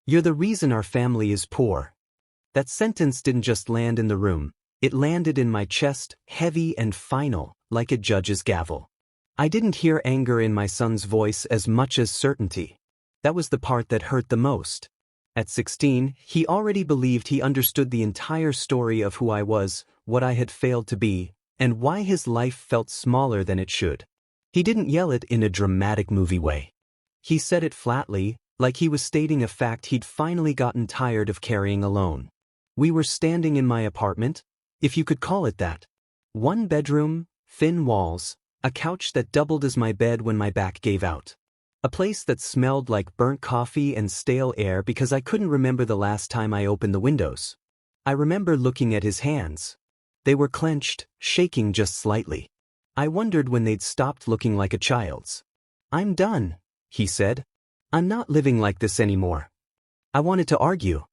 You're the reason our family is poor. That sentence didn't just land in the room, it landed in my chest, heavy and final, like a judge's gavel. I didn't hear anger in my son's voice as much as certainty. That was the part that hurt the most. At 16, he already believed he understood the entire story of who I was, what I had failed to be, and why his life felt smaller than it should. He didn't yell it in a dramatic movie way. He said it flatly, like he was stating a fact he'd finally gotten tired of carrying alone. We were standing in my apartment, if you could call it that. One bedroom, thin walls, a couch that doubled as my bed when my back gave out. A place that smelled like burnt coffee and stale air because I couldn't remember the last time I opened the windows. I remember looking at his hands. They were clenched, shaking just slightly. I wondered when they'd stopped looking like a child's. "I'm done," he said. "I'm not living like this anymore." I wanted to argue.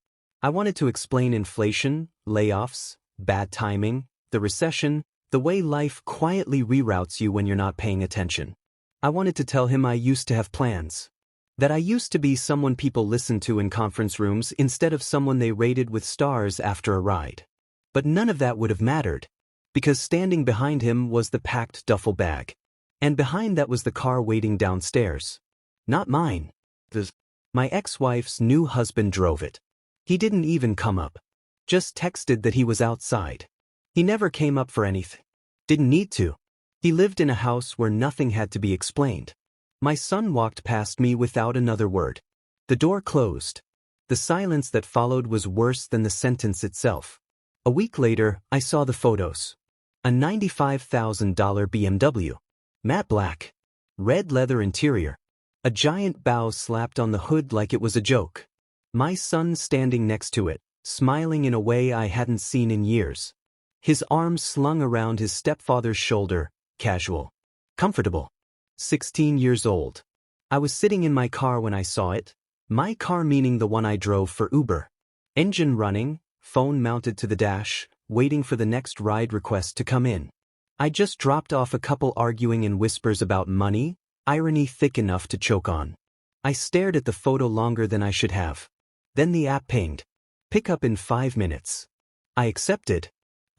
I wanted to explain inflation, layoffs, bad timing, the recession, the way life quietly reroutes you when you're not paying attention. I wanted to tell him I used to have plans. That I used to be someone people listened to in conference rooms instead of someone they rated with stars after a ride. But none of that would have mattered, because standing behind him was the packed duffel bag. And behind that was the car waiting downstairs. Not mine. My ex-wife's new husband drove it. He didn't even come up. Just texted that he was outside. He never came up for anything. Didn't need to. He lived in a house where nothing had to be explained. My son walked past me without another word. The door closed. The silence that followed was worse than the sentence itself. A week later, I saw the photos. A $95,000 BMW. Matte black. Red leather interior. A giant bow slapped on the hood like it was a joke. My son standing next to it, smiling in a way I hadn't seen in years. His arms slung around his stepfather's shoulder, casual. Comfortable. 16 years old. I was sitting in my car when I saw it. My car meaning the one I drove for Uber. Engine running, phone mounted to the dash, waiting for the next ride request to come in. I just dropped off a couple arguing in whispers about money, irony thick enough to choke on. I stared at the photo longer than I should have. Then the app pinged. Pick up in 5 minutes. I accepted.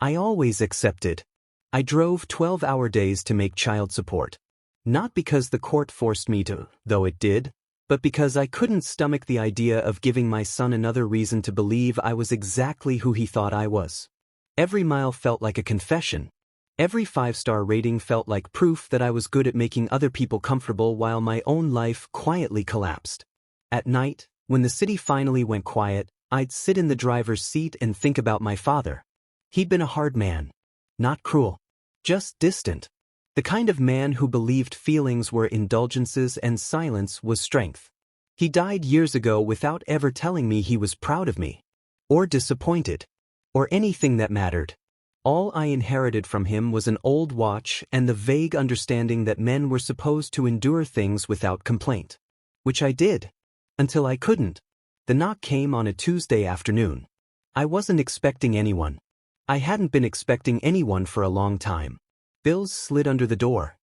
I always accepted. I drove 12-hour days to make child support. Not because the court forced me to, though it did, but because I couldn't stomach the idea of giving my son another reason to believe I was exactly who he thought I was. Every mile felt like a confession. Every 5-star rating felt like proof that I was good at making other people comfortable while my own life quietly collapsed. At night, when the city finally went quiet, I'd sit in the driver's seat and think about my father. He'd been a hard man. Not cruel. Just distant. The kind of man who believed feelings were indulgences and silence was strength. He died years ago without ever telling me he was proud of me. Or disappointed. Or anything that mattered. All I inherited from him was an old watch and the vague understanding that men were supposed to endure things without complaint. Which I did. Until I couldn't. The knock came on a Tuesday afternoon. I wasn't expecting anyone. I hadn't been expecting anyone for a long time. Bills slid under the door.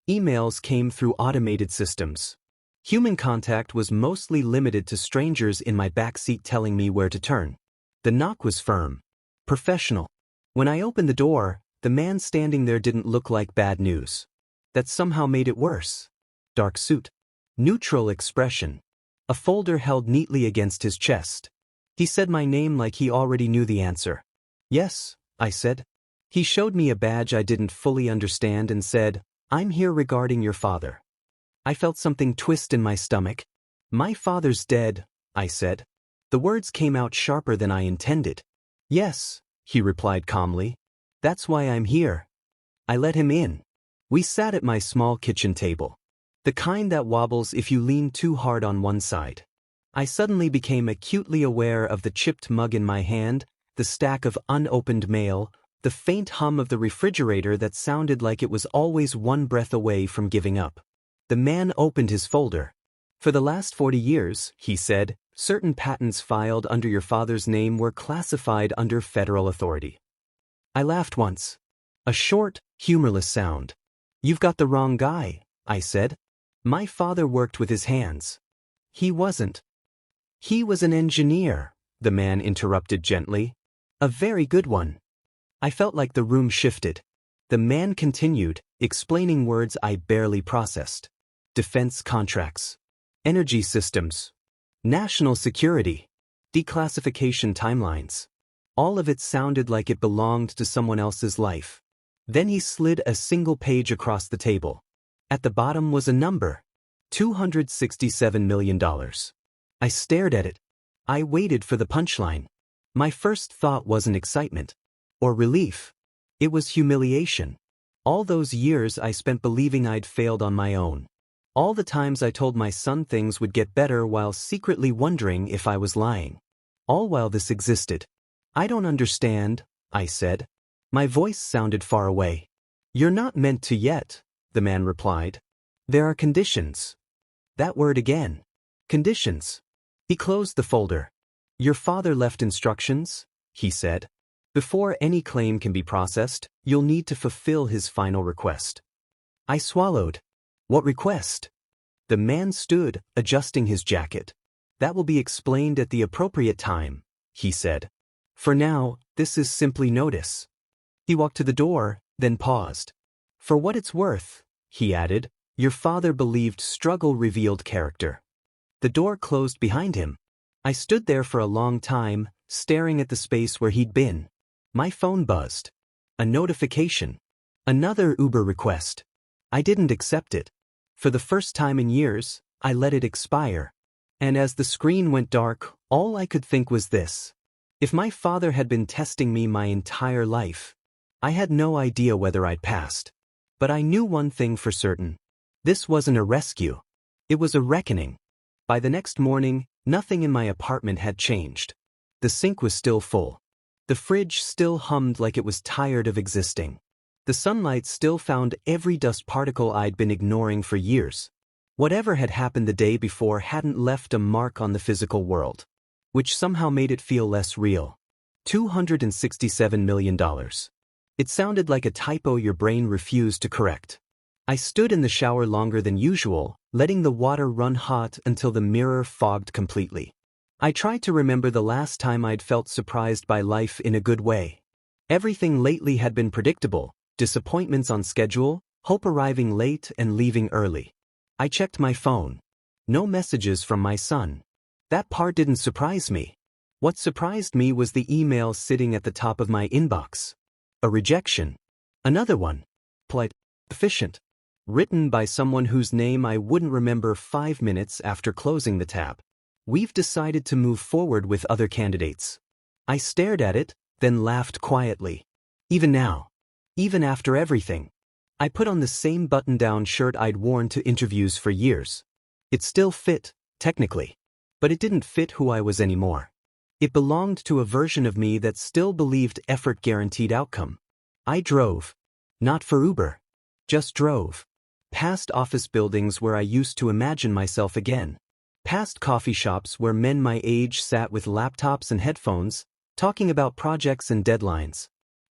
Emails came through automated systems. Human contact was mostly limited to strangers in my backseat telling me where to turn. The knock was firm. Professional. When I opened the door, the man standing there didn't look like bad news. That somehow made it worse. Dark suit. Neutral expression. A folder held neatly against his chest. He said my name like he already knew the answer. "Yes," I said. He showed me a badge I didn't fully understand and said, "I'm here regarding your father." I felt something twist in my stomach. "My father's dead," I said. The words came out sharper than I intended. "Yes," he replied calmly. "That's why I'm here." I let him in. We sat at my small kitchen table. The kind that wobbles if you lean too hard on one side. I suddenly became acutely aware of the chipped mug in my hand, the stack of unopened mail, the faint hum of the refrigerator that sounded like it was always one breath away from giving up. The man opened his folder. "For the last 40 years, he said, certain patents filed under your father's name were classified under federal authority." I laughed once. A short, humorless sound. "You've got the wrong guy," I said. "My father worked with his hands." "He wasn't." He was an engineer, the man interrupted gently. A very good one. I felt like the room shifted. The man continued, explaining words I barely processed. Defense contracts. Energy systems. National security. Declassification timelines. All of it sounded like it belonged to someone else's life. Then he slid a single page across the table. At the bottom was a number. $267 million. I stared at it. I waited for the punchline. My first thought wasn't excitement. Or relief. It was humiliation. All those years I spent believing I'd failed on my own. All the times I told my son things would get better while secretly wondering if I was lying. All while this existed. I don't understand, I said. My voice sounded far away. You're not meant to yet, the man replied. There are conditions. That word again. Conditions. He closed the folder. Your father left instructions, he said. Before any claim can be processed, you'll need to fulfill his final request. I swallowed. What request? The man stood, adjusting his jacket. That will be explained at the appropriate time, he said. For now, this is simply notice. He walked to the door, then paused. For what it's worth, he added, your father believed struggle revealed character. The door closed behind him. I stood there for a long time, staring at the space where he'd been. My phone buzzed. A notification. Another Uber request. I didn't accept it. For the first time in years, I let it expire. And as the screen went dark, all I could think was this. If my father had been testing me my entire life, I had no idea whether I'd passed. But I knew one thing for certain. This wasn't a rescue. It was a reckoning. By the next morning, nothing in my apartment had changed. The sink was still full. The fridge still hummed like it was tired of existing. The sunlight still found every dust particle I'd been ignoring for years. Whatever had happened the day before hadn't left a mark on the physical world, which somehow made it feel less real. $267 million. It sounded like a typo your brain refused to correct. I stood in the shower longer than usual, letting the water run hot until the mirror fogged completely. I tried to remember the last time I'd felt surprised by life in a good way. Everything lately had been predictable, disappointments on schedule, hope arriving late and leaving early. I checked my phone. No messages from my son. That part didn't surprise me. What surprised me was the email sitting at the top of my inbox. A rejection. Another one. Polite. Efficient. Written by someone whose name I wouldn't remember 5 minutes after closing the tab. We've decided to move forward with other candidates. I stared at it, then laughed quietly. Even now. Even after everything. I put on the same button-down shirt I'd worn to interviews for years. It still fit, technically. But it didn't fit who I was anymore. It belonged to a version of me that still believed effort guaranteed outcome. I drove. Not for Uber. Just drove. Past office buildings where I used to imagine myself again. Past coffee shops where men my age sat with laptops and headphones, talking about projects and deadlines.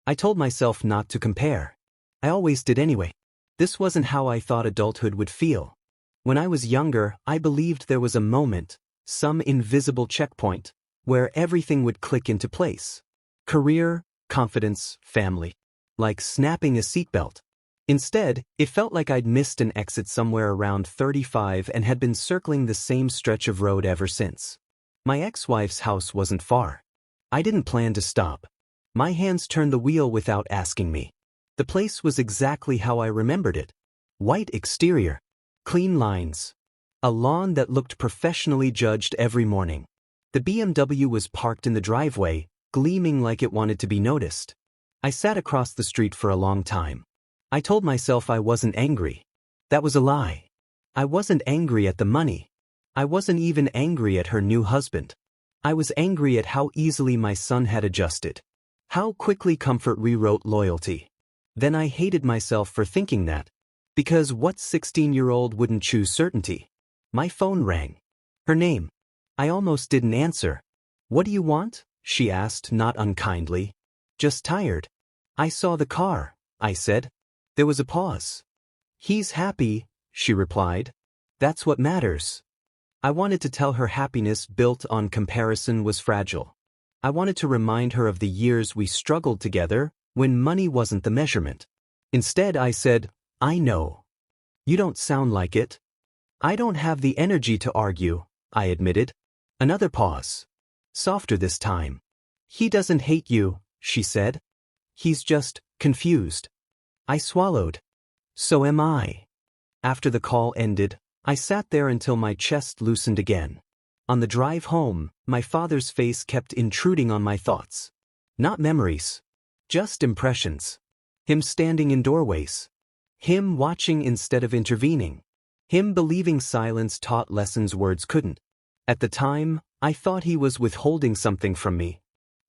I told myself not to compare. I always did anyway. This wasn't how I thought adulthood would feel. When I was younger, I believed there was a moment, some invisible checkpoint, where everything would click into place. Career, confidence, family. Like snapping a seatbelt. Instead, it felt like I'd missed an exit somewhere around 35 and had been circling the same stretch of road ever since. My ex-wife's house wasn't far. I didn't plan to stop. My hands turned the wheel without asking me. The place was exactly how I remembered it. White exterior. Clean lines. A lawn that looked professionally judged every morning. The BMW was parked in the driveway, gleaming like it wanted to be noticed. I sat across the street for a long time. I told myself I wasn't angry. That was a lie. I wasn't angry at the money. I wasn't even angry at her new husband. I was angry at how easily my son had adjusted. How quickly comfort rewrote loyalty. Then I hated myself for thinking that. Because what 16-year-old wouldn't choose certainty? My phone rang. Her name. I almost didn't answer. What do you want? She asked, not unkindly. Just tired. I saw the car, I said. There was a pause. He's happy, she replied. That's what matters. I wanted to tell her happiness built on comparison was fragile. I wanted to remind her of the years we struggled together when money wasn't the measurement. Instead, I said, I know. You don't sound like it. I don't have the energy to argue, I admitted. Another pause. Softer this time. He doesn't hate you, she said. He's just confused. I swallowed. So am I. After the call ended, I sat there until my chest loosened again. On the drive home, my father's face kept intruding on my thoughts. Not memories. Just impressions. Him standing in doorways. Him watching instead of intervening. Him believing silence taught lessons words couldn't. At the time, I thought he was withholding something from me.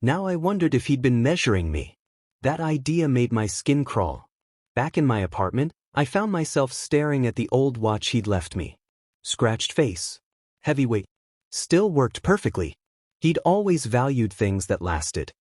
Now I wondered if he'd been measuring me. That idea made my skin crawl. Back in my apartment, I found myself staring at the old watch he'd left me. Scratched face. Heavyweight. Still worked perfectly. He'd always valued things that lasted.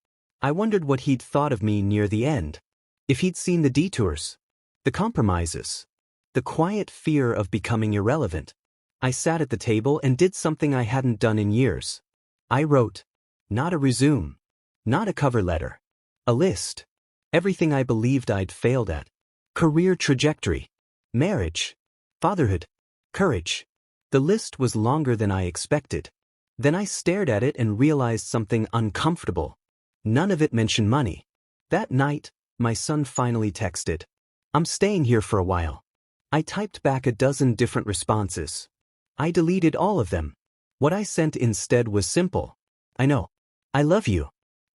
I wondered what he'd thought of me near the end. If he'd seen the detours. The compromises. The quiet fear of becoming irrelevant. I sat at the table and did something I hadn't done in years. I wrote. Not a resume. Not a cover letter. A list. Everything I believed I'd failed at. Career trajectory. Marriage. Fatherhood. Courage. The list was longer than I expected. Then I stared at it and realized something uncomfortable. None of it mentioned money. That night, my son finally texted. I'm staying here for a while. I typed back a dozen different responses. I deleted all of them. What I sent instead was simple. I know. I love you.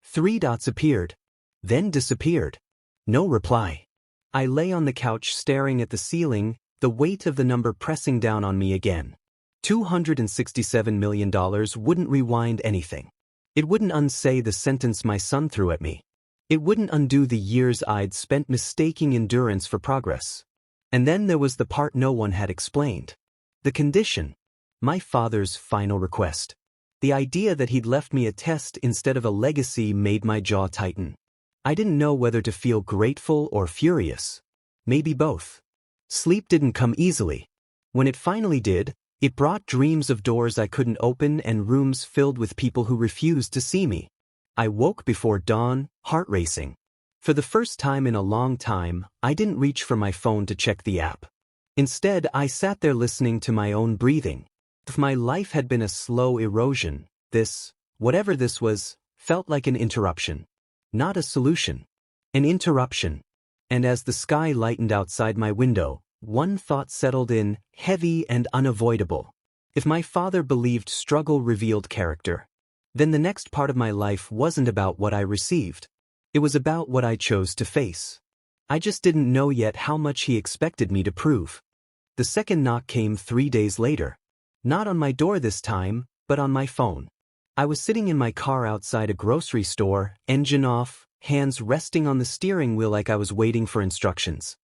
3 dots appeared. Then disappeared. No reply. I lay on the couch staring at the ceiling, the weight of the number pressing down on me again. $267 million wouldn't rewind anything. It wouldn't unsay the sentence my son threw at me. It wouldn't undo the years I'd spent mistaking endurance for progress. And then there was the part no one had explained. The condition. My father's final request. The idea that he'd left me a test instead of a legacy made my jaw tighten. I didn't know whether to feel grateful or furious. Maybe both. Sleep didn't come easily. When it finally did, it brought dreams of doors I couldn't open and rooms filled with people who refused to see me. I woke before dawn, heart racing. For the first time in a long time, I didn't reach for my phone to check the app. Instead, I sat there listening to my own breathing. If my life had been a slow erosion, this, whatever this was, felt like an interruption. Not a solution. An interruption. And as the sky lightened outside my window, one thought settled in, heavy and unavoidable. If my father believed struggle revealed character, then the next part of my life wasn't about what I received. It was about what I chose to face. I just didn't know yet how much he expected me to prove. The second knock came 3 days later. Not on my door this time, but on my phone. I was sitting in my car outside a grocery store, engine off, hands resting on the steering wheel like I was waiting for instructions.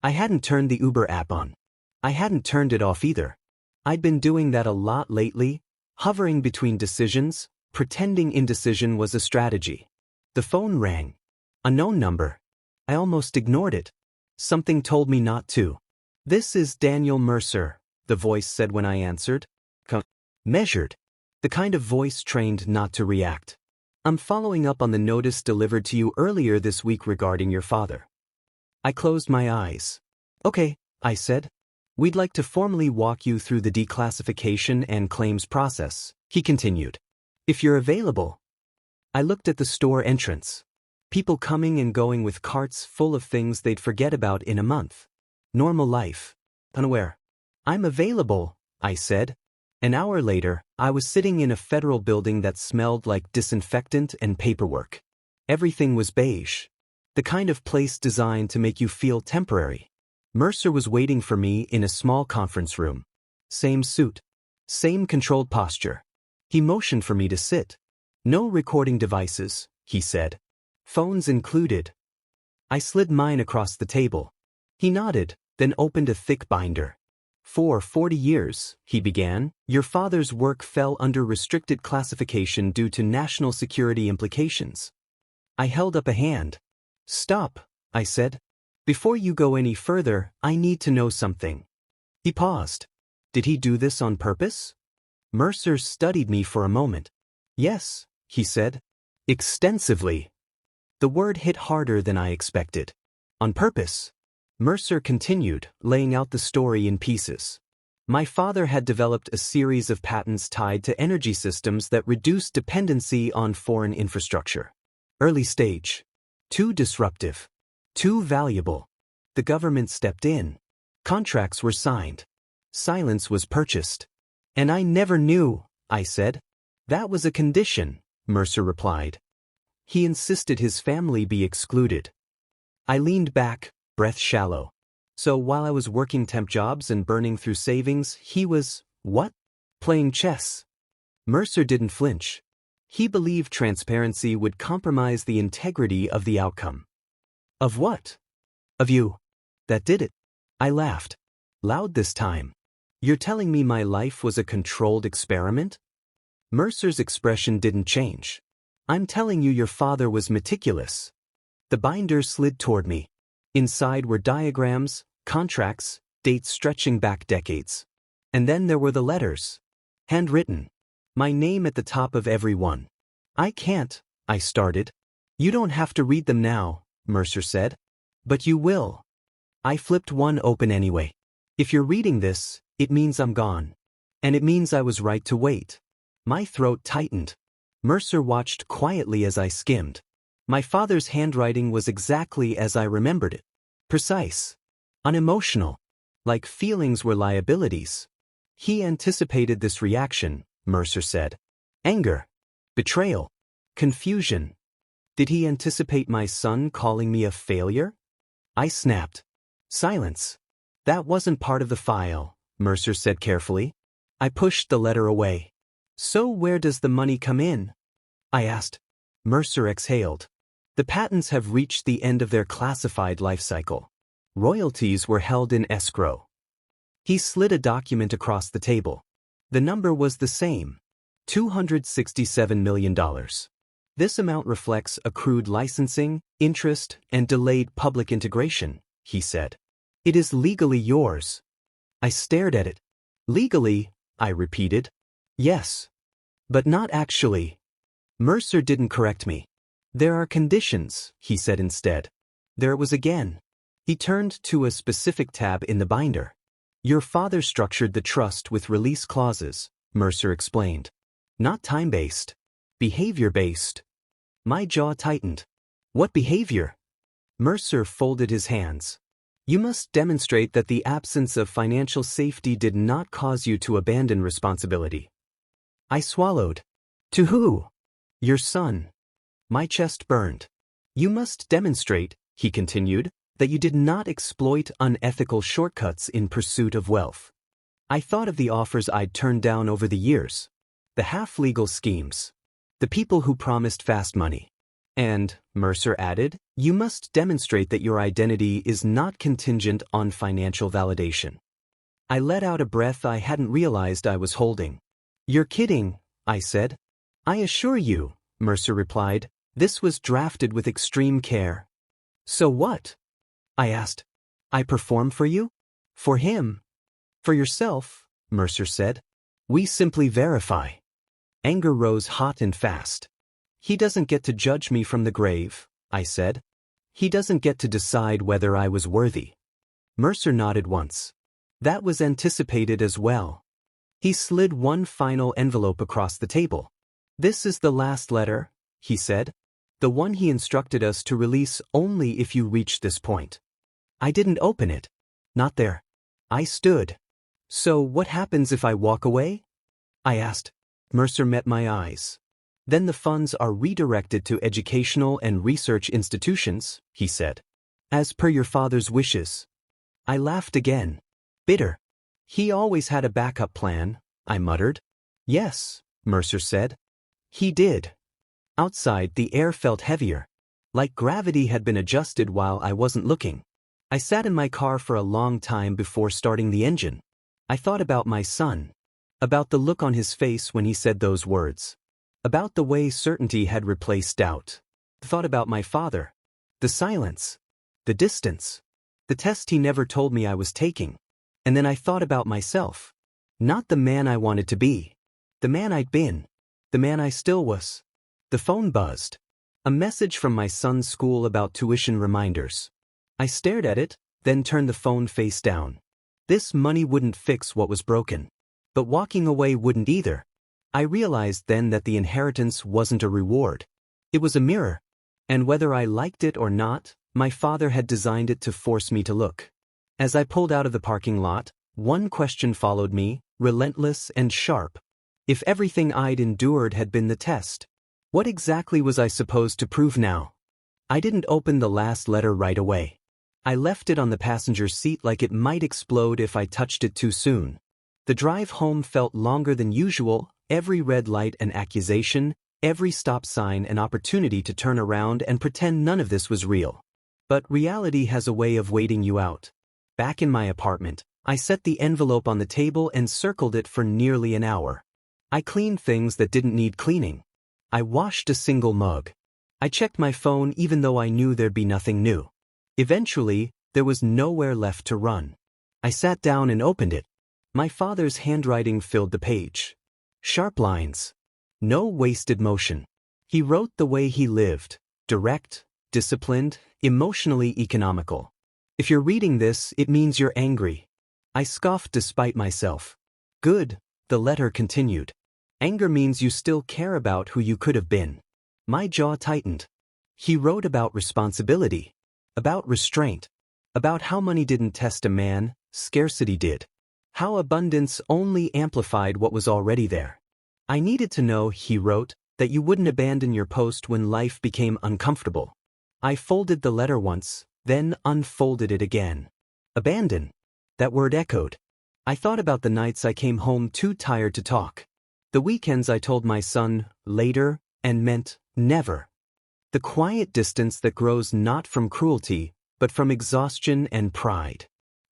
I hadn't turned the Uber app on. I hadn't turned it off either. I'd been doing that a lot lately, hovering between decisions, pretending indecision was a strategy. The phone rang. A known number. I almost ignored it. Something told me not to. This is Daniel Mercer, the voice said when I answered. Measured. The kind of voice trained not to react. I'm following up on the notice delivered to you earlier this week regarding your father. I closed my eyes. Okay, I said. We'd like to formally walk you through the declassification and claims process, he continued. If you're available. I looked at the store entrance. People coming and going with carts full of things they'd forget about in a month. Normal life. Unaware. I'm available, I said. An hour later, I was sitting in a federal building that smelled like disinfectant and paperwork. Everything was beige. The kind of place designed to make you feel temporary. Mercer was waiting for me in a small conference room. Same suit. Same controlled posture. He motioned for me to sit. No recording devices, he said. Phones included. I slid mine across the table. He nodded, then opened a thick binder. For 40 years, he began, your father's work fell under restricted classification due to national security implications. I held up a hand. Stop, I said. Before you go any further, I need to know something. He paused. Did he do this on purpose? Mercer studied me for a moment. Yes, he said. Extensively. The word hit harder than I expected. On purpose. Mercer continued, laying out the story in pieces. My father had developed a series of patents tied to energy systems that reduced dependency on foreign infrastructure. Early stage. Too disruptive. Too valuable. The government stepped in. Contracts were signed. Silence was purchased. And I never knew, I said. That was a condition, Mercer replied. He insisted his family be excluded. I leaned back, breath shallow. So while I was working temp jobs and burning through savings, he was, what? Playing chess. Mercer didn't flinch. He believed transparency would compromise the integrity of the outcome. Of what? Of you. That did it. I laughed. Loud this time. You're telling me my life was a controlled experiment? Mercer's expression didn't change. I'm telling you your father was meticulous. The binder slid toward me. Inside were diagrams, contracts, dates stretching back decades. And then there were the letters. Handwritten. My name at the top of every one. I can't, I started. You don't have to read them now, Mercer said. But you will. I flipped one open anyway. If you're reading this, it means I'm gone. And it means I was right to wait. My throat tightened. Mercer watched quietly as I skimmed. My father's handwriting was exactly as I remembered it. Precise. Unemotional. Like feelings were liabilities. He anticipated this reaction, Mercer said. Anger. Betrayal. Confusion. Did he anticipate my son calling me a failure? I snapped. Silence. That wasn't part of the file, Mercer said carefully. I pushed the letter away. So where does the money come in? I asked. Mercer exhaled. The patents have reached the end of their classified life cycle. Royalties were held in escrow. He slid a document across the table. The number was the same. $267 million. This amount reflects accrued licensing, interest, and delayed public integration, he said. It is legally yours. I stared at it. Legally, I repeated. Yes. But not actually. Mercer didn't correct me. There are conditions, he said instead. There it was again. He turned to a specific tab in the binder. Your father structured the trust with release clauses, Mercer explained. Not time-based. Behavior-based. My jaw tightened. What behavior? Mercer folded his hands. You must demonstrate that the absence of financial safety did not cause you to abandon responsibility. I swallowed. To who? Your son. My chest burned. You must demonstrate, he continued, that you did not exploit unethical shortcuts in pursuit of wealth. I thought of the offers I'd turned down over the years. The half-legal schemes. The people who promised fast money. And, Mercer added, you must demonstrate that your identity is not contingent on financial validation. I let out a breath I hadn't realized I was holding. You're kidding, I said. I assure you, Mercer replied, this was drafted with extreme care. So what? I asked. I perform for you? For him? For yourself, Mercer said. We simply verify. Anger rose hot and fast. He doesn't get to judge me from the grave, I said. He doesn't get to decide whether I was worthy. Mercer nodded once. That was anticipated as well. He slid one final envelope across the table. This is the last letter, he said. The one he instructed us to release only if you reach this point. I didn't open it. Not there. I stood. So what happens if I walk away? I asked. Mercer met my eyes. Then the funds are redirected to educational and research institutions, he said. As per your father's wishes. I laughed again. Bitter. He always had a backup plan, I muttered. Yes, Mercer said. He did. Outside, the air felt heavier. Like gravity had been adjusted while I wasn't looking. I sat in my car for a long time before starting the engine. I thought about my son. About the look on his face when he said those words. About the way certainty had replaced doubt. Thought about my father. The silence. The distance. The test he never told me I was taking. And then I thought about myself. Not the man I wanted to be. The man I'd been. The man I still was. The phone buzzed. A message from my son's school about tuition reminders. I stared at it, then turned the phone face down. This money wouldn't fix what was broken. But walking away wouldn't either. I realized then that the inheritance wasn't a reward. It was a mirror. And whether I liked it or not, my father had designed it to force me to look. As I pulled out of the parking lot, one question followed me, relentless and sharp. If everything I'd endured had been the test, what exactly was I supposed to prove now? I didn't open the last letter right away. I left it on the passenger seat like it might explode if I touched it too soon. The drive home felt longer than usual, every red light an accusation, every stop sign an opportunity to turn around and pretend none of this was real. But reality has a way of waiting you out. Back in my apartment, I set the envelope on the table and circled it for nearly an hour. I cleaned things that didn't need cleaning. I washed a single mug. I checked my phone even though I knew there'd be nothing new. Eventually, there was nowhere left to run. I sat down and opened it. My father's handwriting filled the page. Sharp lines. No wasted motion. He wrote the way he lived, direct, disciplined, emotionally economical. If you're reading this, it means you're angry. I scoffed despite myself. Good, the letter continued. Anger means you still care about who you could have been. My jaw tightened. He wrote about responsibility, about restraint, about how money didn't test a man, scarcity did. How abundance only amplified what was already there. I needed to know, he wrote, that you wouldn't abandon your post when life became uncomfortable. I folded the letter once, then unfolded it again. Abandon. That word echoed. I thought about the nights I came home too tired to talk. The weekends I told my son, later, and meant, never. The quiet distance that grows not from cruelty, but from exhaustion and pride.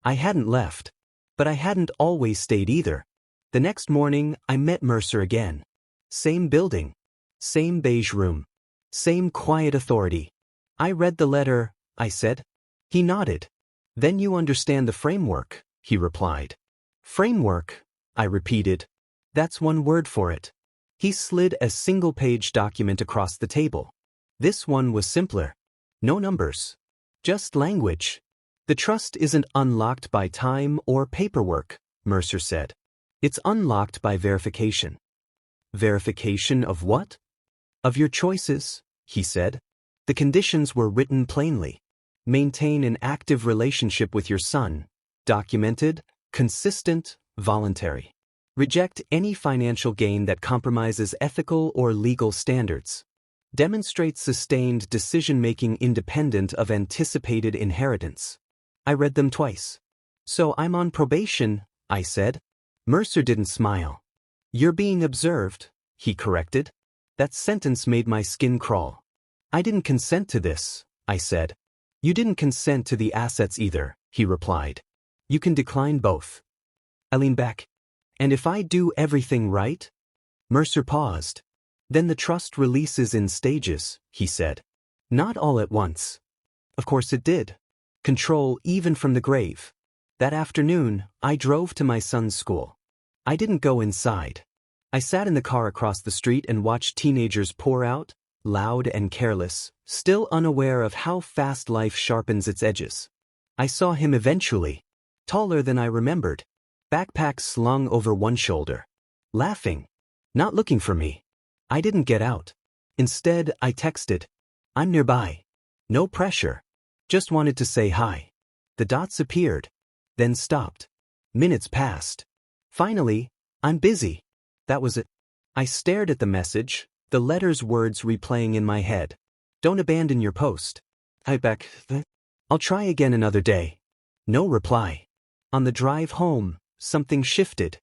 I hadn't left. But I hadn't always stayed either. The next morning, I met Mercer again. Same building. Same beige room. Same quiet authority. I read the letter, I said. He nodded. Then you understand the framework, he replied. Framework, I repeated. That's one word for it. He slid a single-page document across the table. This one was simpler. No numbers. Just language. The trust isn't unlocked by time or paperwork, Mercer said. It's unlocked by verification. Verification of what? Of your choices, he said. The conditions were written plainly. Maintain an active relationship with your son. Documented, consistent, voluntary. Reject any financial gain that compromises ethical or legal standards. Demonstrate sustained decision-making independent of anticipated inheritance. I read them twice. So I'm on probation, I said. Mercer didn't smile. You're being observed, he corrected. That sentence made my skin crawl. I didn't consent to this, I said. You didn't consent to the assets either, he replied. You can decline both. I leaned back. And if I do everything right? Mercer paused. Then the trust releases in stages, he said. Not all at once. Of course it did. Control even from the grave. That afternoon, I drove to my son's school. I didn't go inside. I sat in the car across the street and watched teenagers pour out, loud and careless, still unaware of how fast life sharpens its edges. I saw him eventually. Taller than I remembered. Backpack slung over one shoulder. Laughing. Not looking for me. I didn't get out. Instead, I texted. I'm nearby. No pressure. Just wanted to say hi. The dots appeared. Then stopped. Minutes passed. Finally, I'm busy. That was it. I stared at the message, the letter's words replaying in my head. Don't abandon your post. I'll try again another day. No reply. On the drive home, something shifted.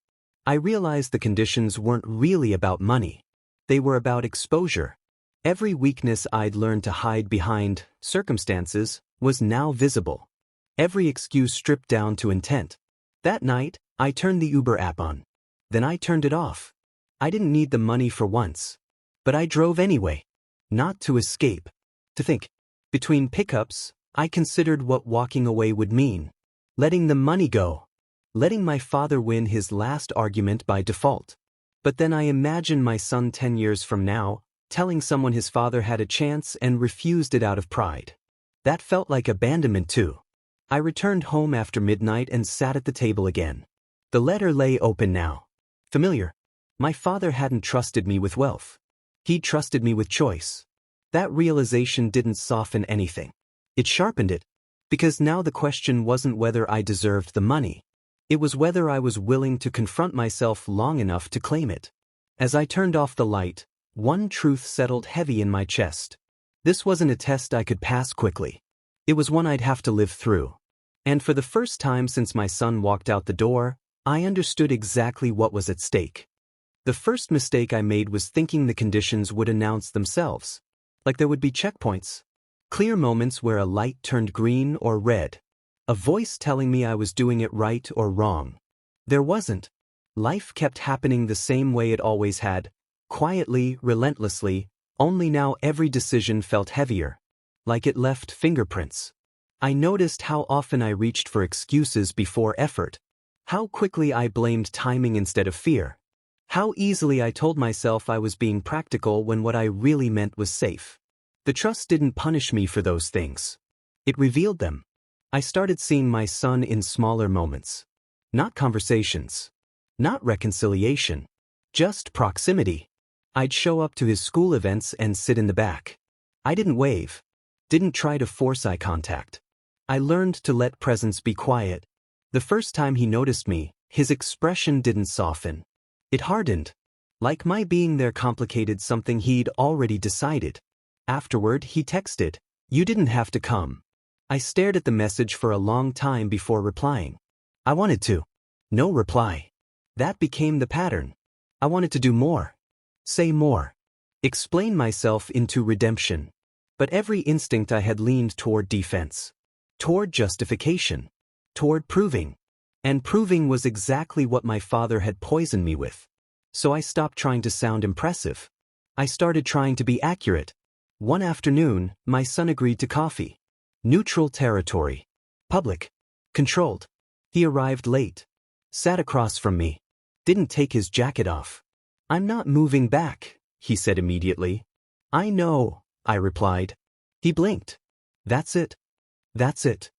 I realized the conditions weren't really about money. They were about exposure. Every weakness I'd learned to hide behind circumstances was now visible. Every excuse stripped down to intent. That night, I turned the Uber app on. Then I turned it off. I didn't need the money for once. But I drove anyway. Not to escape. To think. Between pickups, I considered what walking away would mean. Letting the money go. Letting my father win his last argument by default. But then I imagine my son 10 years from now, telling someone his father had a chance and refused it out of pride. That felt like abandonment too. I returned home after midnight and sat at the table again. The letter lay open now. Familiar. My father hadn't trusted me with wealth. He'd trusted me with choice. That realization didn't soften anything. It sharpened it. Because now the question wasn't whether I deserved the money. It was whether I was willing to confront myself long enough to claim it. As I turned off the light, one truth settled heavy in my chest. This wasn't a test I could pass quickly. It was one I'd have to live through. And for the first time since my son walked out the door, I understood exactly what was at stake. The first mistake I made was thinking the conditions would announce themselves. Like there would be checkpoints. Clear moments where a light turned green or red. A voice telling me I was doing it right or wrong. There wasn't. Life kept happening the same way it always had, quietly, relentlessly, only now every decision felt heavier. Like it left fingerprints. I noticed how often I reached for excuses before effort. How quickly I blamed timing instead of fear. How easily I told myself I was being practical when what I really meant was safe. The trust didn't punish me for those things. It revealed them. I started seeing my son in smaller moments. Not conversations. Not reconciliation. Just proximity. I'd show up to his school events and sit in the back. I didn't wave. Didn't try to force eye contact. I learned to let presence be quiet. The first time he noticed me, his expression didn't soften. It hardened. Like my being there complicated something he'd already decided. Afterward, he texted, "You didn't have to come." I stared at the message for a long time before replying. I wanted to. No reply. That became the pattern. I wanted to do more. Say more. Explain myself into redemption. But every instinct I had leaned toward defense. Toward justification. Toward proving. And proving was exactly what my father had poisoned me with. So I stopped trying to sound impressive. I started trying to be accurate. One afternoon, my son agreed to coffee. Neutral territory. Public. Controlled. He arrived late. Sat across from me. Didn't take his jacket off. "I'm not moving back," he said immediately. "I know," I replied. He blinked. "That's it. That's it."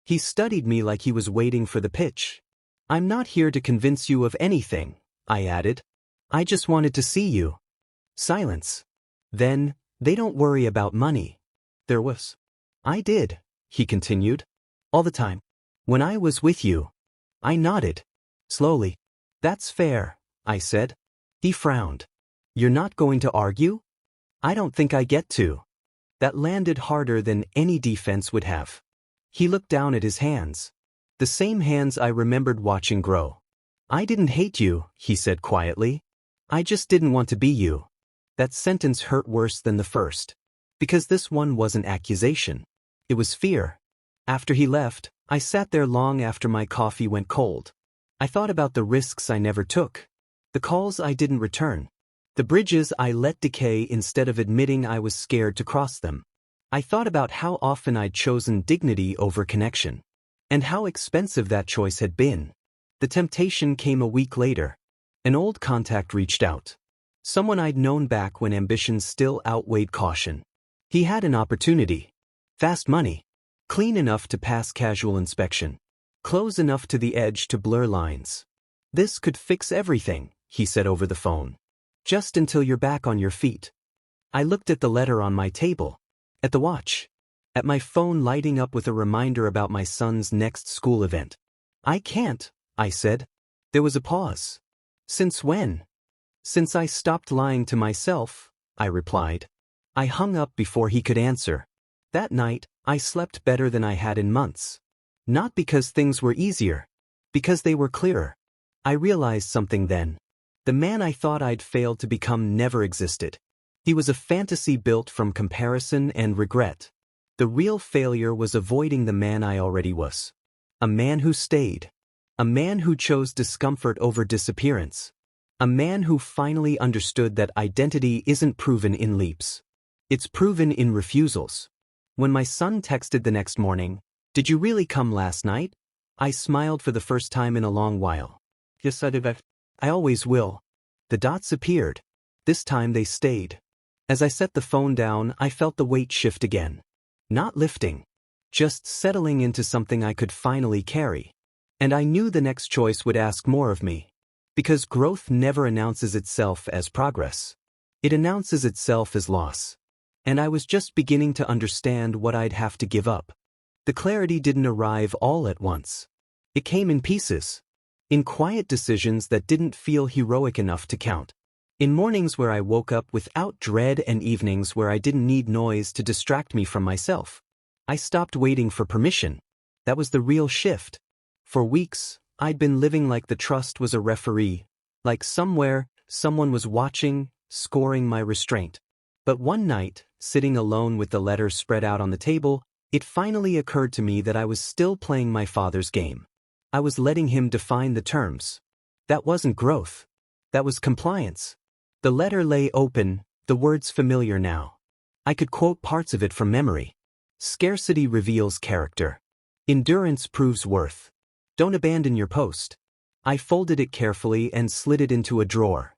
He studied me like he was waiting for the pitch. "I'm not here to convince you of anything," I added. "I just wanted to see you." Silence. Then, "They don't worry about money." There was. "I did," he continued. "All the time. When I was with you." I nodded. Slowly. "That's fair," I said. He frowned. "You're not going to argue?" "I don't think I get to." That landed harder than any defense would have. He looked down at his hands. The same hands I remembered watching grow. "I didn't hate you," he said quietly. "I just didn't want to be you." That sentence hurt worse than the first. Because this one wasn't accusation. It was fear. After he left, I sat there long after my coffee went cold. I thought about the risks I never took. The calls I didn't return. The bridges I let decay instead of admitting I was scared to cross them. I thought about how often I'd chosen dignity over connection. And how expensive that choice had been. The temptation came a week later. An old contact reached out. Someone I'd known back when ambition still outweighed caution. He had an opportunity. Fast money. Clean enough to pass casual inspection. Close enough to the edge to blur lines. "This could fix everything," he said over the phone. "Just until you're back on your feet." I looked at the letter on my table. At the watch. At my phone lighting up with a reminder about my son's next school event. "I can't," I said. There was a pause. "Since when?" "Since I stopped lying to myself," I replied. I hung up before he could answer. That night, I slept better than I had in months. Not because things were easier. Because they were clearer. I realized something then. The man I thought I'd failed to become never existed. He was a fantasy built from comparison and regret. The real failure was avoiding the man I already was. A man who stayed. A man who chose discomfort over disappearance. A man who finally understood that identity isn't proven in leaps. It's proven in refusals. When my son texted the next morning, "Did you really come last night?" I smiled for the first time in a long while. "Yes, I did. I always will." The dots appeared. This time they stayed. As I set the phone down, I felt the weight shift again. Not lifting. Just settling into something I could finally carry. And I knew the next choice would ask more of me. Because growth never announces itself as progress. It announces itself as loss. And I was just beginning to understand what I'd have to give up. The clarity didn't arrive all at once. It came in pieces. In quiet decisions that didn't feel heroic enough to count. In mornings where I woke up without dread and evenings where I didn't need noise to distract me from myself. I stopped waiting for permission. That was the real shift. For weeks, I'd been living like the trust was a referee, like somewhere, someone was watching, scoring my restraint. But one night, sitting alone with the letters spread out on the table, it finally occurred to me that I was still playing my father's game. I was letting him define the terms. That wasn't growth. That was compliance. The letter lay open, the words familiar now. I could quote parts of it from memory. Scarcity reveals character. Endurance proves worth. Don't abandon your post. I folded it carefully and slid it into a drawer.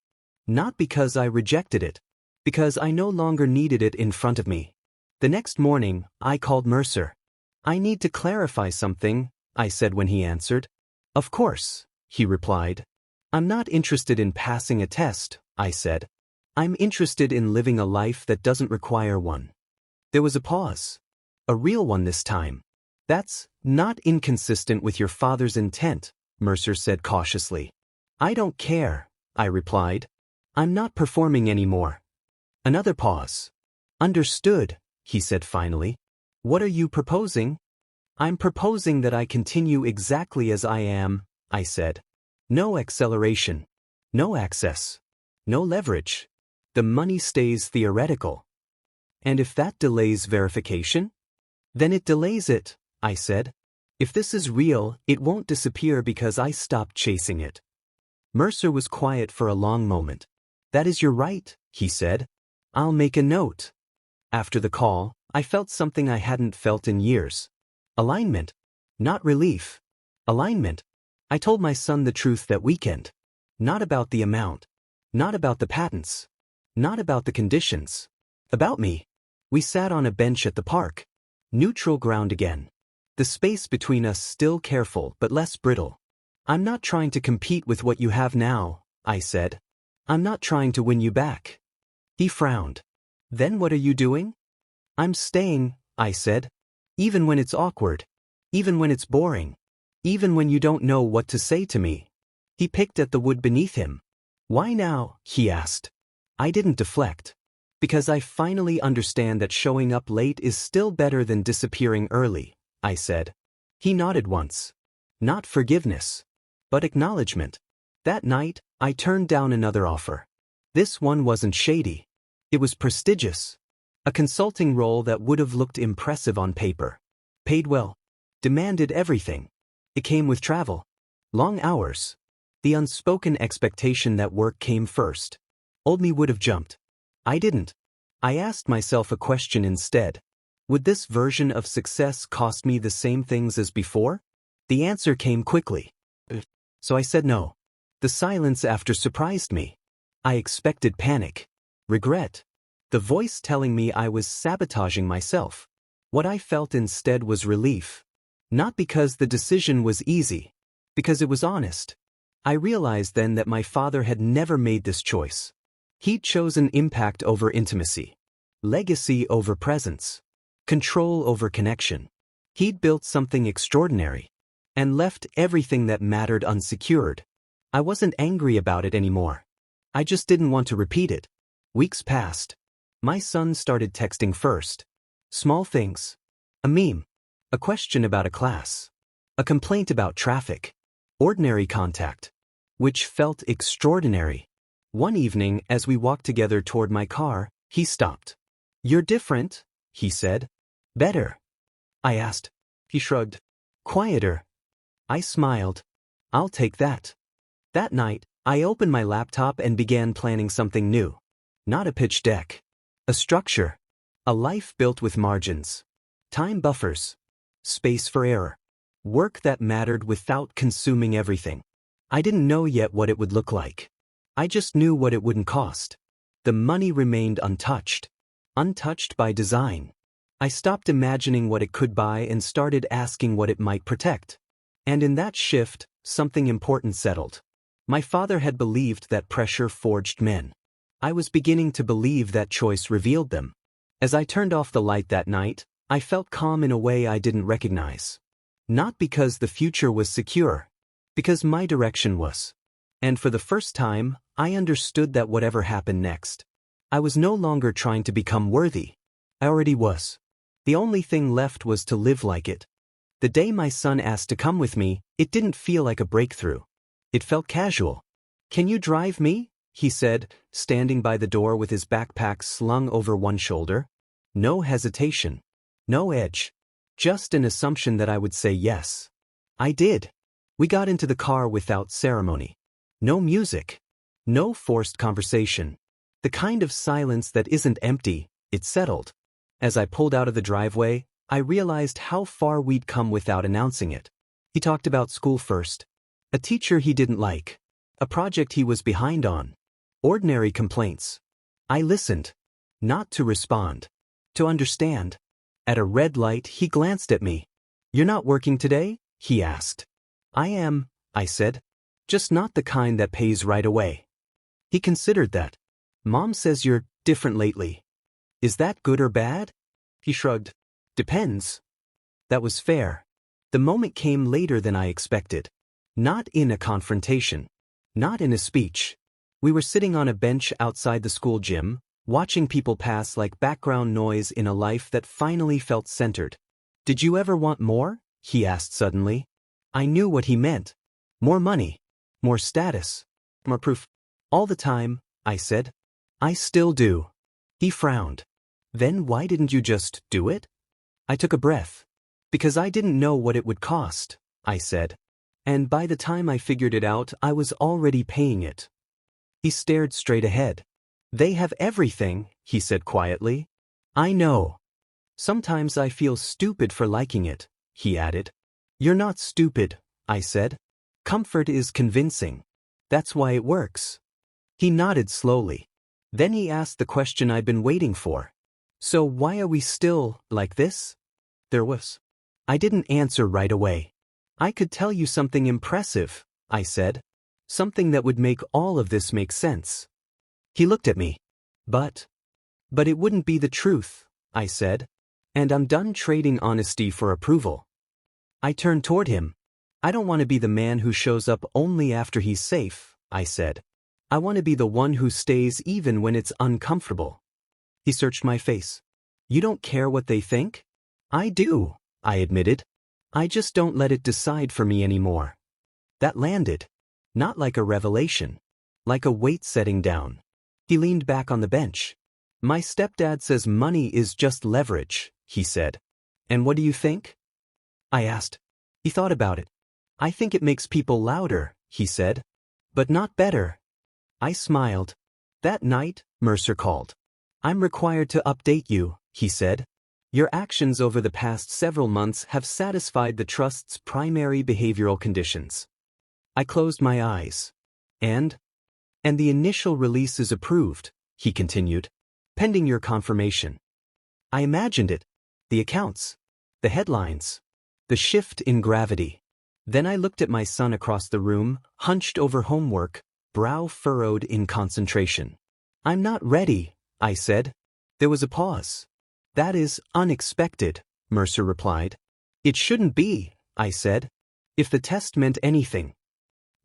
Not because I rejected it. Because I no longer needed it in front of me. The next morning, I called Mercer. I need to clarify something, I said when he answered. Of course, he replied. I'm not interested in passing a test, I said. I'm interested in living a life that doesn't require one. There was a pause. A real one this time. That's not inconsistent with your father's intent, Mercer said cautiously. I don't care, I replied. I'm not performing anymore. Another pause. Understood, he said finally. What are you proposing? I'm proposing that I continue exactly as I am, I said. No acceleration. No access. No leverage. The money stays theoretical. And if that delays verification? Then it delays it, I said. If this is real, it won't disappear because I stopped chasing it. Mercer was quiet for a long moment. That is your right, he said. I'll make a note. After the call, I felt something I hadn't felt in years. Alignment. Not relief. Alignment. I told my son the truth that weekend. Not about the amount. Not about the patents. Not about the conditions. About me. We sat on a bench at the park. Neutral ground again. The space between us still careful but less brittle. I'm not trying to compete with what you have now, I said. I'm not trying to win you back. He frowned. Then what are you doing? I'm staying, I said. Even when it's awkward. Even when it's boring. Even when you don't know what to say to me. He picked at the wood beneath him. Why now? He asked. I didn't deflect. Because I finally understand that showing up late is still better than disappearing early, I said. He nodded once. Not forgiveness. But acknowledgement. That night, I turned down another offer. This one wasn't shady. It was prestigious. A consulting role that would have looked impressive on paper. Paid well. Demanded everything. It came with travel. Long hours. The unspoken expectation that work came first. Old me would have jumped. I didn't. I asked myself a question instead. Would this version of success cost me the same things as before? The answer came quickly. So I said no. The silence after surprised me. I expected panic. Regret. The voice telling me I was sabotaging myself. What I felt instead was relief. Not because the decision was easy. Because it was honest. I realized then that my father had never made this choice. He'd chosen impact over intimacy. Legacy over presence. Control over connection. He'd built something extraordinary. And left everything that mattered unsecured. I wasn't angry about it anymore. I just didn't want to repeat it. Weeks passed. My son started texting first. Small things. A meme. A question about a class. A complaint about traffic. Ordinary contact. Which felt extraordinary. One evening, as we walked together toward my car, he stopped. You're different, he said. Better. I asked. He shrugged. Quieter. I smiled. I'll take that. That night, I opened my laptop and began planning something new. Not a pitch deck. A structure. A life built with margins. Time buffers. Space for error. Work that mattered without consuming everything. I didn't know yet what it would look like. I just knew what it wouldn't cost. The money remained untouched. Untouched by design. I stopped imagining what it could buy and started asking what it might protect. And in that shift, something important settled. My father had believed that pressure forged men. I was beginning to believe that choice revealed them. As I turned off the light that night, I felt calm in a way I didn't recognize. Not because the future was secure, because my direction was. And for the first time, I understood that whatever happened next, I was no longer trying to become worthy. I already was. The only thing left was to live like it. The day my son asked to come with me, it didn't feel like a breakthrough. It felt casual. "Can you drive me?" he said, standing by the door with his backpack slung over one shoulder. No hesitation. No edge. Just an assumption that I would say yes. I did. We got into the car without ceremony. No music. No forced conversation. The kind of silence that isn't empty, it's settled. As I pulled out of the driveway, I realized how far we'd come without announcing it. He talked about school first. A teacher he didn't like. A project he was behind on. Ordinary complaints. I listened. Not to respond. To understand. At a red light, he glanced at me. "You're not working today?" he asked. "I am," I said. "Just not the kind that pays right away." He considered that. "Mom says you're different lately. Is that good or bad?" He shrugged. "Depends." That was fair. The moment came later than I expected. Not in a confrontation. Not in a speech. We were sitting on a bench outside the school gym, watching people pass like background noise in a life that finally felt centered. "Did you ever want more?" he asked suddenly. I knew what he meant. More money. More status. More proof. "All the time," I said. "I still do." He frowned. "Then why didn't you just do it?" I took a breath. "Because I didn't know what it would cost," I said. "And by the time I figured it out, I was already paying it." He stared straight ahead. "They have everything," he said quietly. "I know. Sometimes I feel stupid for liking it," he added. "You're not stupid," I said. "Comfort is convincing. That's why it works." He nodded slowly. Then he asked the question I'd been waiting for. "So why are we still like this?" There was. I didn't answer right away. "I could tell you something impressive," I said. "Something that would make all of this make sense." He looked at me. But it wouldn't be the truth," I said. "And I'm done trading honesty for approval." I turned toward him. "I don't want to be the man who shows up only after he's safe," I said. "I want to be the one who stays even when it's uncomfortable." He searched my face. "You don't care what they think?" "I do," I admitted. "I just don't let it decide for me anymore." That landed. Not like a revelation. Like a weight setting down. He leaned back on the bench. "My stepdad says money is just leverage," he said. "And what do you think?" I asked. He thought about it. "I think it makes people louder," he said. "But not better." I smiled. "That night," Mercer called. "I'm required to update you," he said. "Your actions over the past several months have satisfied the trust's primary behavioral conditions." I closed my eyes. And the initial release is approved," he continued. "Pending your confirmation." I imagined it. The accounts. The headlines. The shift in gravity. Then I looked at my son across the room, hunched over homework, brow furrowed in concentration. "I'm not ready," I said. There was a pause. "That is unexpected," Mercer replied. "It shouldn't be," I said. "If the test meant anything."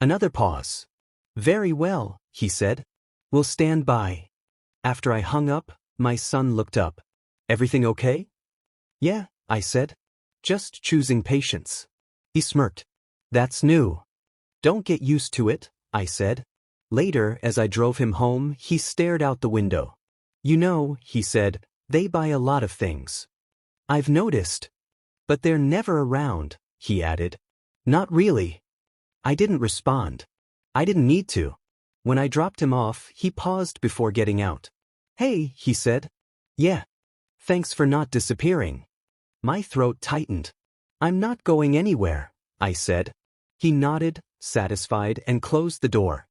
Another pause. "Very well," he said. "We'll stand by." After I hung up, my son looked up. "Everything okay?" "Yeah," I said. "Just choosing patience." He smirked. "That's new." "Don't get used to it," I said. Later, as I drove him home, he stared out the window. "You know," he said, "they buy a lot of things." "I've noticed." "But they're never around," he added. "Not really." I didn't respond. I didn't need to. When I dropped him off, he paused before getting out. "Hey," he said. "Yeah. Thanks for not disappearing." My throat tightened. "I'm not going anywhere," I said. He nodded, satisfied, and closed the door.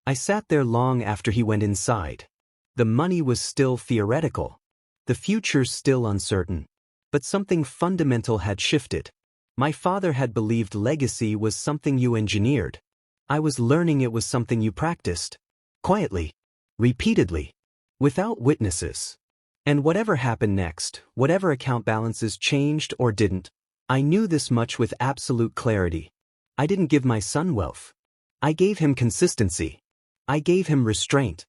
I sat there long after he went inside. The money was still theoretical. The future still uncertain. But something fundamental had shifted. My father had believed legacy was something you engineered. I was learning it was something you practiced. Quietly. Repeatedly. Without witnesses. And whatever happened next, whatever account balances changed or didn't, I knew this much with absolute clarity. I didn't give my son wealth. I gave him consistency. I gave him restraint.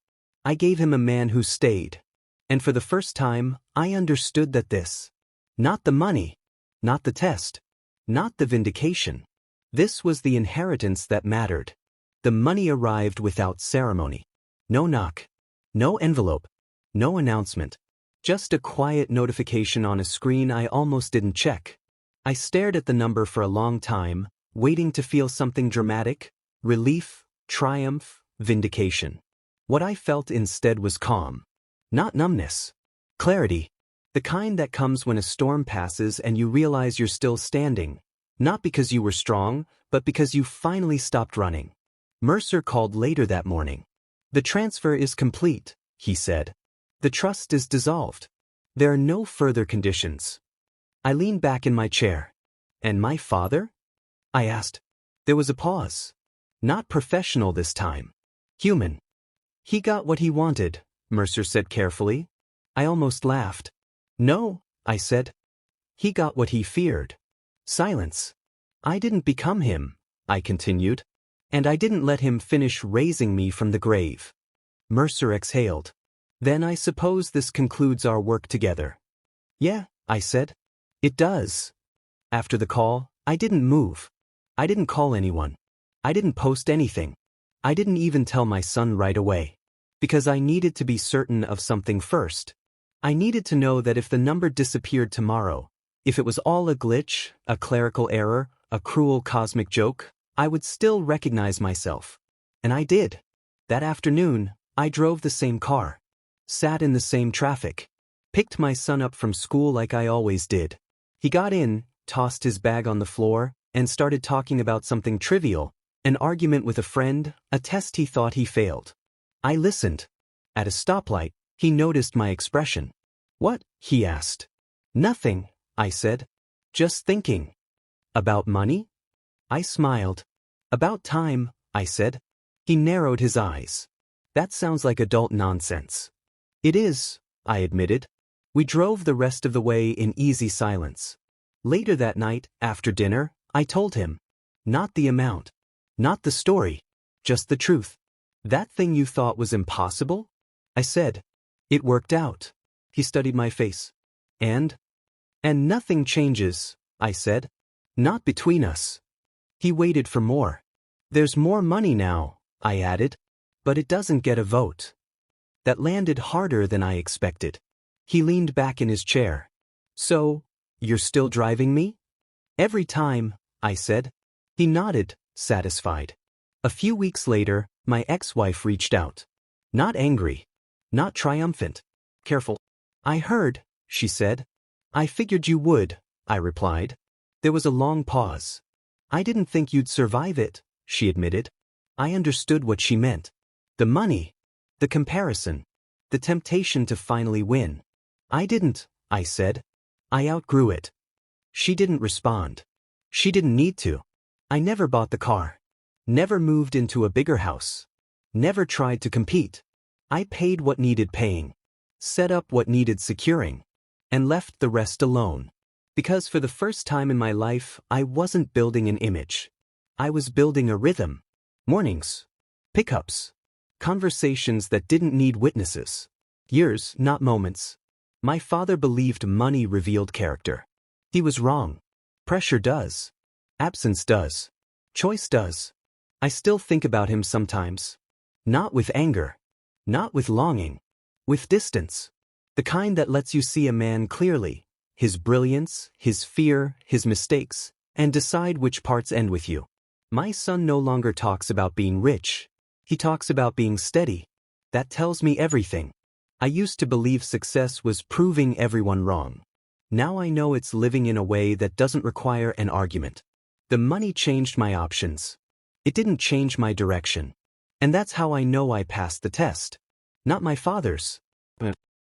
I gave him a man who stayed. And for the first time, I understood that this, not the money, not the test, not the vindication, this was the inheritance that mattered. The money arrived without ceremony. No knock. No envelope. No announcement. Just a quiet notification on a screen I almost didn't check. I stared at the number for a long time, waiting to feel something dramatic, relief, triumph, vindication. What I felt instead was calm. Not numbness. Clarity. The kind that comes when a storm passes and you realize you're still standing. Not because you were strong, but because you finally stopped running. Mercer called later that morning. The transfer is complete, he said. The trust is dissolved. There are no further conditions. I leaned back in my chair. And my father? I asked. There was a pause. Not professional this time. Human. He got what he wanted, Mercer said carefully. I almost laughed. No, I said. He got what he feared. Silence. I didn't become him, I continued. And I didn't let him finish raising me from the grave. Mercer exhaled. Then I suppose this concludes our work together. Yeah, I said. It does. After the call, I didn't move. I didn't call anyone. I didn't post anything. I didn't even tell my son right away. Because I needed to be certain of something first. I needed to know that if the number disappeared tomorrow, if it was all a glitch, a clerical error, a cruel cosmic joke, I would still recognize myself. And I did. That afternoon, I drove the same car. Sat in the same traffic. Picked my son up from school like I always did. He got in, tossed his bag on the floor, and started talking about something trivial, an argument with a friend, a test he thought he failed. I listened. At a stoplight, he noticed my expression. What? He asked. Nothing, I said. Just thinking. About money? I smiled. About time, I said. He narrowed his eyes. That sounds like adult nonsense. It is, I admitted. We drove the rest of the way in easy silence. Later that night, after dinner, I told him. Not the amount. Not the story. Just the truth. That thing you thought was impossible? I said. It worked out. He studied my face. And nothing changes, I said. Not between us. He waited for more. There's more money now, I added. But it doesn't get a vote. That landed harder than I expected. He leaned back in his chair. So, you're still driving me? Every time, I said. He nodded, satisfied. A few weeks later, my ex-wife reached out. Not angry. Not triumphant. Careful. I heard, she said. I figured you would, I replied. There was a long pause. I didn't think you'd survive it, she admitted. I understood what she meant. The money. The comparison. The temptation to finally win. I didn't, I said. I outgrew it. She didn't respond. She didn't need to. I never bought the car. Never moved into a bigger house. Never tried to compete. I paid what needed paying. Set up what needed securing. And left the rest alone. Because for the first time in my life, I wasn't building an image. I was building a rhythm. Mornings. Pickups. Conversations that didn't need witnesses. Years, not moments. My father believed money revealed character. He was wrong. Pressure does. Absence does. Choice does. I still think about him sometimes. Not with anger. Not with longing. With distance. The kind that lets you see a man clearly. His brilliance, his fear, his mistakes, and decide which parts end with you. My son no longer talks about being rich. He talks about being steady. That tells me everything. I used to believe success was proving everyone wrong. Now I know it's living in a way that doesn't require an argument. The money changed my options. It didn't change my direction. And that's how I know I passed the test. Not my father's,